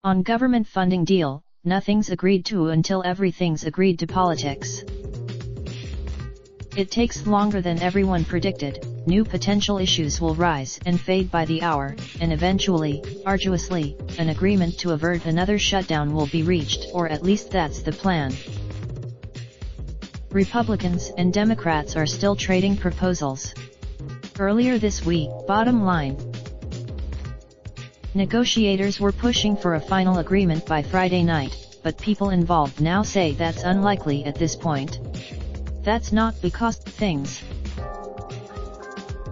On government funding deal, nothing's agreed to until everything's agreed to politics. It takes longer than everyone predicted, new potential issues will rise and fade by the hour, and eventually, arduously, an agreement to avert another shutdown will be reached, or at least that's the plan. Republicans and Democrats are still trading proposals. Earlier this week, bottom line, negotiators were pushing for a final agreement by Friday night, but people involved now say that's unlikely at this point. That's not because things.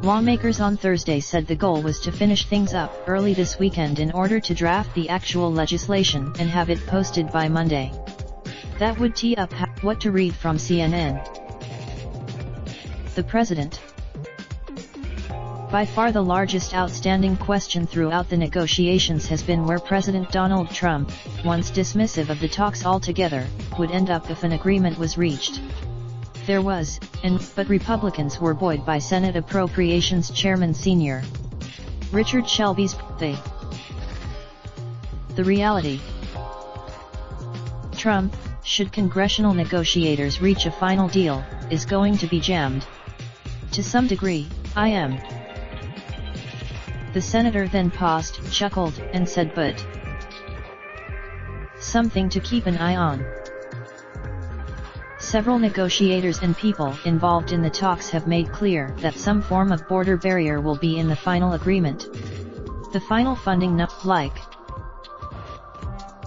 Lawmakers on Thursday said the goal was to finish things up early this weekend in order to draft the actual legislation and have it posted by Monday. That would tee up what to read from CNN. The president. By far the largest outstanding question throughout the negotiations has been where President Donald Trump, once dismissive of the talks altogether, would end up if an agreement was reached. There was, but Republicans were buoyed by Senate Appropriations Chairman Sr. Richard Shelby's The reality. Trump, should congressional negotiators reach a final deal, is going to be jammed. To some degree, I am. The senator then paused, chuckled, and said, but something to keep an eye on. Several negotiators and people involved in the talks have made clear that some form of border barrier will be in the final agreement. The final funding like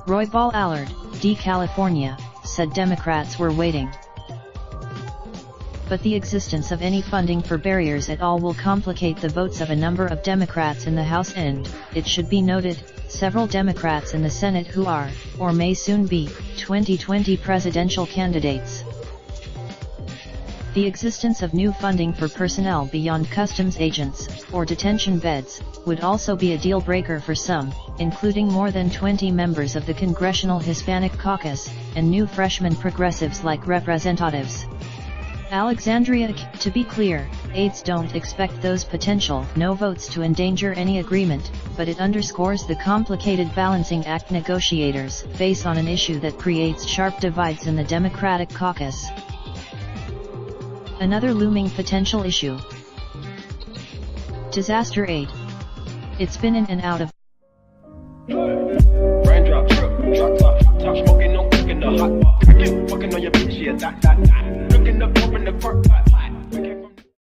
Roy Ball Allard, D. California, said Democrats were waiting. But the existence of any funding for barriers at all will complicate the votes of a number of Democrats in the House and, it should be noted, several Democrats in the Senate who are, or may soon be, 2020 presidential candidates. The existence of new funding for personnel beyond customs agents, or detention beds, would also be a deal-breaker for some, including more than 20 members of the Congressional Hispanic Caucus, and new freshman progressives like Representatives Alexandria. To be clear, aides don't expect those potential no votes to endanger any agreement, but it underscores the complicated balancing act negotiators face on an issue that creates sharp divides in the Democratic caucus. Another looming potential issue: disaster aid. It's been in and out of raindrop, drop top smoking, no cooking the hot pot. Fucking on your bitch, yeah, that. Looking up, open the park pot.